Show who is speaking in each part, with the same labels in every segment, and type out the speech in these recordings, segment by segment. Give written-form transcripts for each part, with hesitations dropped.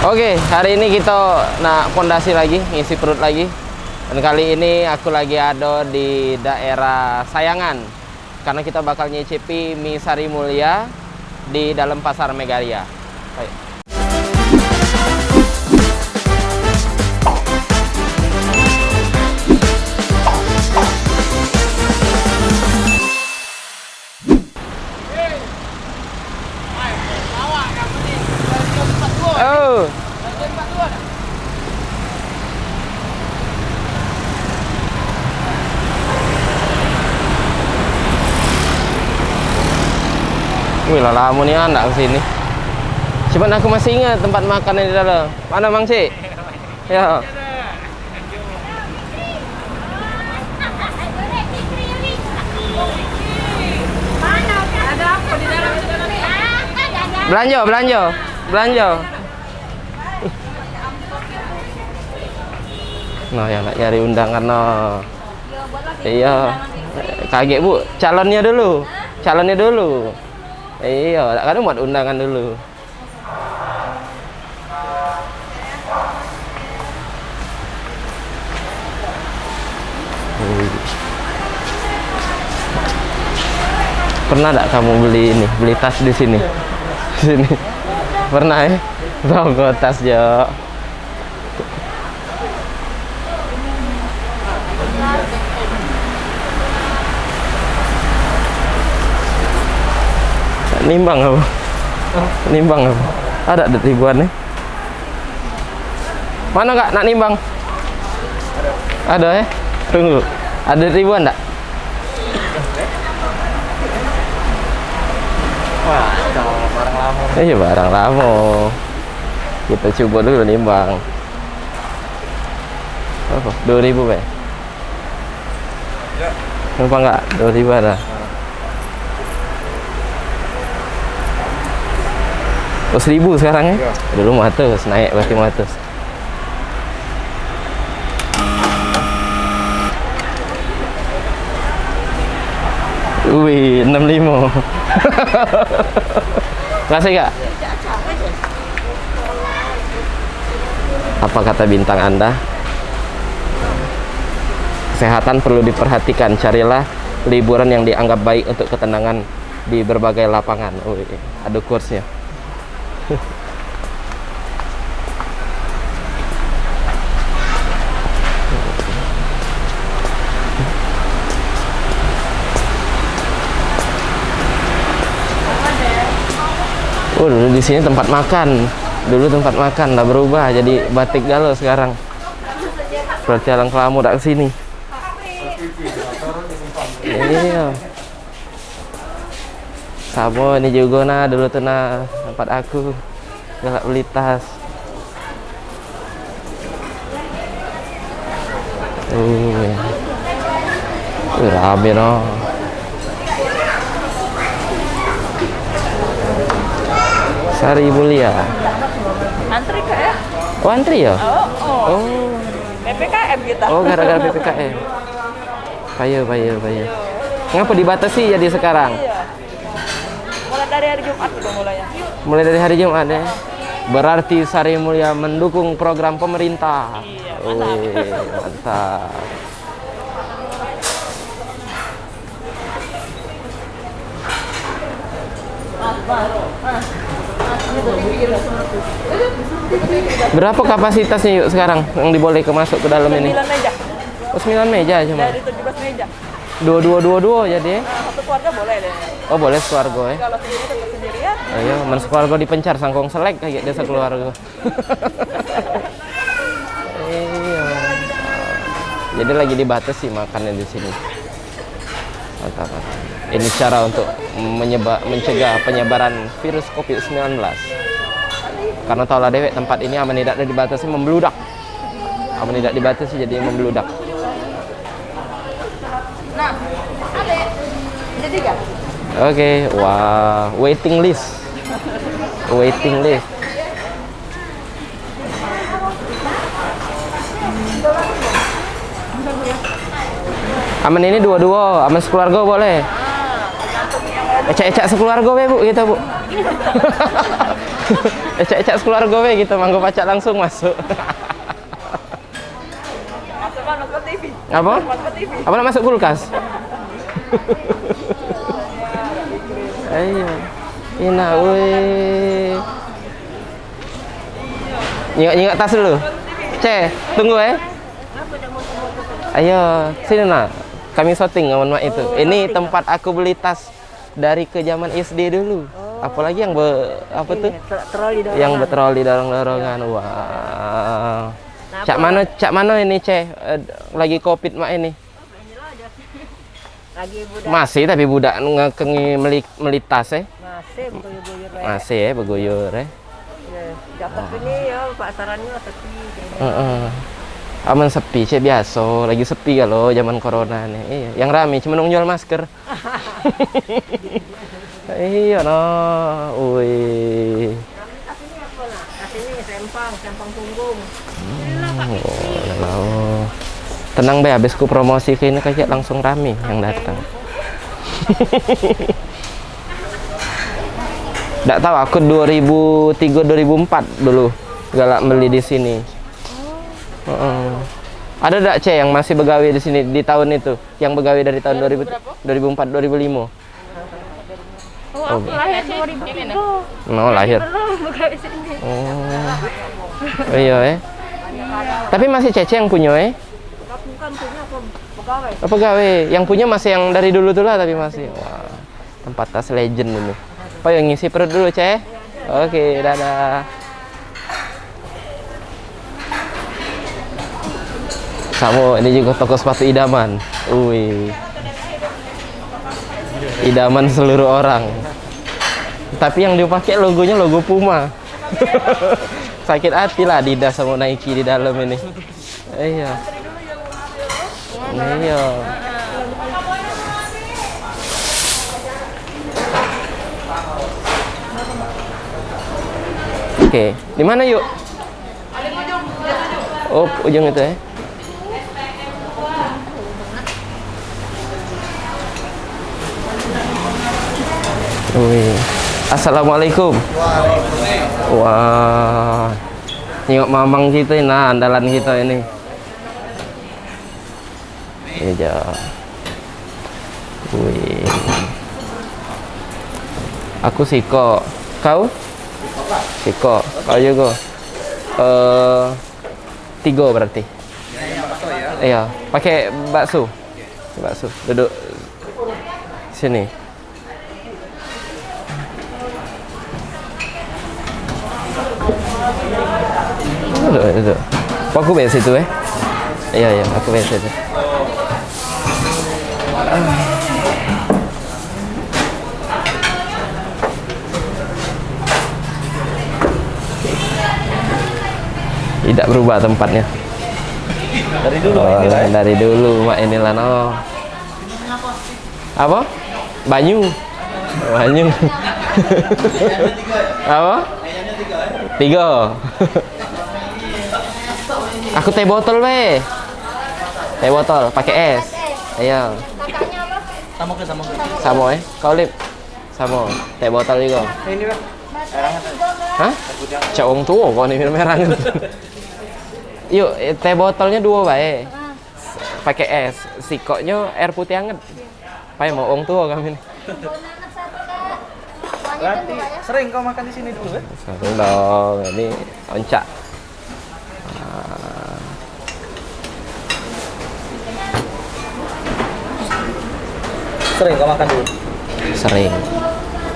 Speaker 1: Oke, hari ini kita nak pondasi lagi, ngisi perut lagi. Dan kali ini aku lagi ada di daerah Sayangan. Karena kita bakal nyicipi mie Sari Mulia di dalam Pasar Megaria. Baik. Oh. Wih, lama nih anak kesini. Cuman aku masih ingat tempat makan di dalam. Mana Mang Cik? Ya. Belanja. Nah, yang nak nyari undangan no. Iya. Kaget Bu, calonnya dulu. Iya, tak kan buat undangan dulu. Pernah tak kamu beli tas di sini? Pernah ya? Bawa tas Jo. Nimbang apa? Ada ribuan nih. Mana Kak nak nimbang? Ada ya? Tunggu. Ada ribuan tak?
Speaker 2: Wah, barang lama.
Speaker 1: Iya, barang lama. Kita coba dulu nimbang. Apa? 2.000 Be?
Speaker 2: Ya.
Speaker 1: Numpang nggak? 2.000 ada. Oh, 1.000 sekarang ya?
Speaker 2: Ya.
Speaker 1: Dulu 100, naik berarti 100. Wih, 65. Makasih Kak. Apa kata bintang Anda? Kesehatan perlu diperhatikan. Carilah liburan yang dianggap baik untuk ketenangan di berbagai lapangan. Wih, ada kursnya. Oh, dulu di sini tempat makan. Lah berubah jadi batik galau sekarang. Berjalan kelamu tak kesini. Iya. Sama ini juga nah dulu tuh nah tempat aku galak beli tas. Rame no. Sari Mulia.
Speaker 3: Antri Kak ya?
Speaker 1: Oh, antri ya?
Speaker 3: Oh. PPKM kita.
Speaker 1: Oh, gara-gara PPKM. Payo. Ngapa dibatasi jadi sekarang?
Speaker 3: Iya. Mulai dari hari Jumat udah mulainya.
Speaker 1: Mulai dari hari Jumat ya? Berarti Sari Mulia mendukung program pemerintah.
Speaker 3: Iya, mantap.
Speaker 1: Mantap. Berapa kapasitasnya yuk sekarang yang dibolehkan masuk ke dalam ini?
Speaker 3: 9 meja.
Speaker 1: Oh, 9 meja cuma.
Speaker 3: Dari 17 meja.
Speaker 1: Dua jadi.
Speaker 3: Nah, satu keluarga boleh deh.
Speaker 1: Oh, boleh sekeluarga ya.
Speaker 3: Kalau sendiri tetap sendirian.
Speaker 1: Ayo, men sekeluarga dipencar sangkong selek kayak desa keluarga. Iya. Jadi lagi dibatasi makannya di sini. Mantap. Ini cara untuk mencegah penyebaran virus COVID-19. Karena tahu lah dewek tempat ini aman tidak dibatasi membludak. Aman tidak dibatasi jadi membludak.
Speaker 3: Nah, ada jadi tiga.
Speaker 1: Oke, wah, waiting list. Aman ini dua-dua, aman sekeluarga boleh. Ecak-ecak sekeluarga Bu, gitu Bu. Ecak-ecak keluarga we gitu, manggo pacak langsung masuk.
Speaker 3: Masukkan nonton TV.
Speaker 1: Apa?
Speaker 3: Nonton TV.
Speaker 1: Apa nak masuk kulkas? Ayo. Ina, weh. Nyingak tas dulu. Tunggu Ayo, sini nak. Kami syuting sama mak itu. Ini tempat aku beli tas dari ke zaman SD dulu. Apalagi yang apa tuh? Yang bertroli dorong-dorongan. Wah. Cak mana ini, lagi Covid mak ini?
Speaker 3: Lagi budak.
Speaker 1: Masih tapi budak ngekengi melitas
Speaker 3: Masih
Speaker 1: beguyur
Speaker 3: Ya, dapat ini ya pasarannya sepi.
Speaker 1: Aman sepi biasa, lagi sepi kalau zaman corona nih. Iya, yang rame cuma jual masker. Iya no, wih.
Speaker 3: Ini sempang punggung.
Speaker 1: Tenang be, habis ku promosi ke ini kayak langsung rame yang datang. Nggak tahu, aku 2003-2004 dulu galak beli di sini. Ada nggak yang masih begawe di sini di tahun itu? Yang begawe dari tahun 2004-2005?
Speaker 3: Oh, aku lahir 2003.
Speaker 1: No, lahir.
Speaker 3: Begawe sini.
Speaker 1: Oh iya Tapi masih Cece yang punya
Speaker 3: Bukan punya pegawai.
Speaker 1: Pegawai. Yang punya masih yang dari dulu tuh lah tapi masih. Wah, tempat tas legend ini. Oh yang ngisi perut dulu Ceh. Oke, dadah. Sama ini juga toko sepatu idaman. Wih. Idaman seluruh orang. Tapi yang dipakai logonya logo Puma. Sakit hati lah Adidas sama Nike di dalam ini. Iya. Iya. Oke, di mana yuk? Oh, ujung itu Wih. Assalamualaikum. Wah. Nyok mamang kita ini, nah andalan kita ini. Iya. Wih. Aku Siko. Kau? Siko. Kau juga. 3 berarti. Iya. Pakai bakso. Bakso. Duduk sini. Itu. Aku biasa itu Iya, aku biasa itu. Tidak berubah tempatnya.
Speaker 2: Dari dulu inilah.
Speaker 1: Dari dulu mak inilah no. Apa? Banyu. Apa? 3. Aku teh botol Teh botol pakai es. Ayo. Sama Kau lip. Sama. Teh botol juga.
Speaker 2: Ini Pak. Air hangat.
Speaker 1: Hah? Cak wong tua kok nih minum air hangat. Yuk, teh botolnya 2 bae. Pakai es. Sikoknya air putih hangat. Pakai mau wong tua kami nih.
Speaker 2: Berarti sering kau makan di sini dulu
Speaker 1: Sering dong. Ini oncak.
Speaker 2: Sering kau makan dulu?
Speaker 1: Sering.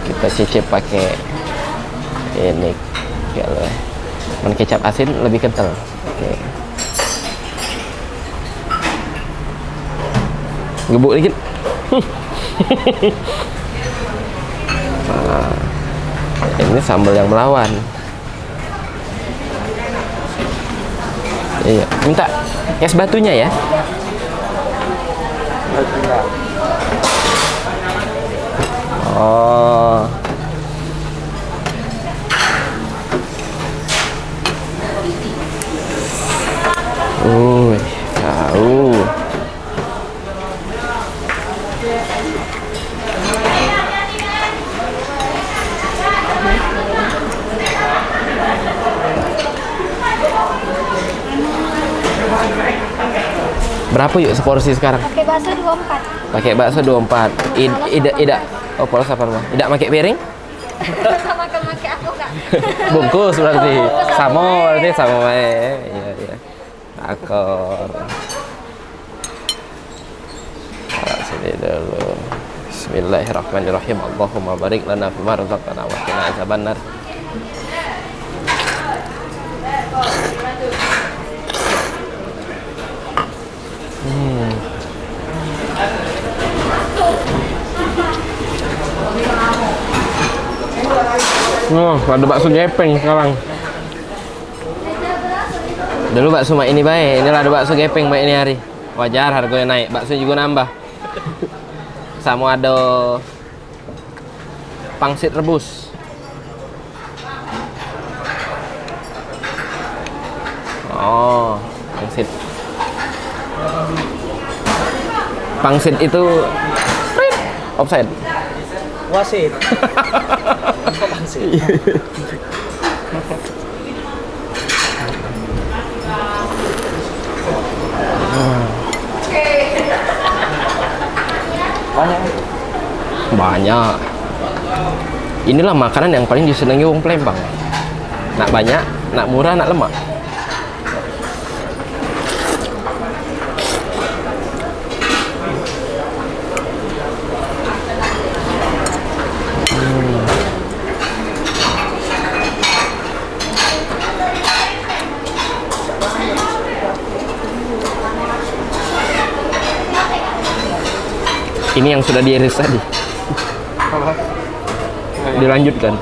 Speaker 1: Kita cicip pakai ini kalau kecap asin lebih kental. Oke. Gebuk dikit. Nah, ini sambal yang melawan. Iya, minta es batunya ya. Oh. Tahu. Berapa yuk seporsi sekarang?
Speaker 4: Pakai bakso 24.
Speaker 1: Pakai bakso 24. Tidak. Oh, polos apa rumah? Tidak pakai piring?
Speaker 4: Sama makan aku Kak.
Speaker 1: Bungkus berarti.
Speaker 4: Bungkus sama
Speaker 1: Sama
Speaker 4: wae.
Speaker 1: berarti sama wae. Iya. Akor. Sini dulu. Bismillahirrahmanirrahim. Allahumma barik lana fima razaqtana wa qina azabannar. Oh, ada bakso gepeng sekarang. Dulu bakso mak ini baik, inilah ada bakso gepeng baik ini hari. Wajar harganya naik, bakso juga nambah. Sama ada pangsit rebus. Oh, pangsit. Pangsit itu offside.
Speaker 2: Wasit. Kok pangsit? Banyak.
Speaker 1: Banyak. Inilah makanan yang paling disenangi wong Palembang. Nak banyak, nak murah, nak lemak. Ini yang sudah diiris tadi. Dilanjutkan.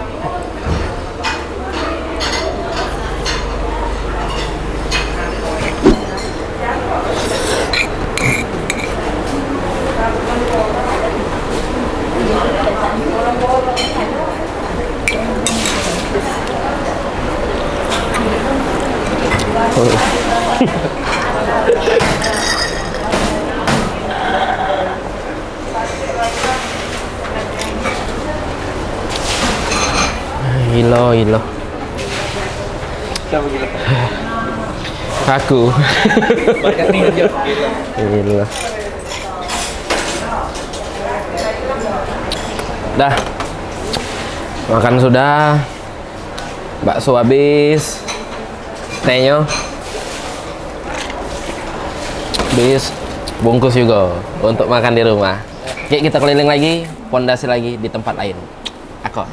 Speaker 1: Gila.
Speaker 2: Siapa gila?
Speaker 1: Aku.
Speaker 2: Banyak nih aja.
Speaker 1: Gila. Dah. Makan sudah. Bakso habis. Tehnya habis. Bungkus juga untuk makan di rumah. Oke, kita keliling lagi, pondasi lagi di tempat lain. Akor.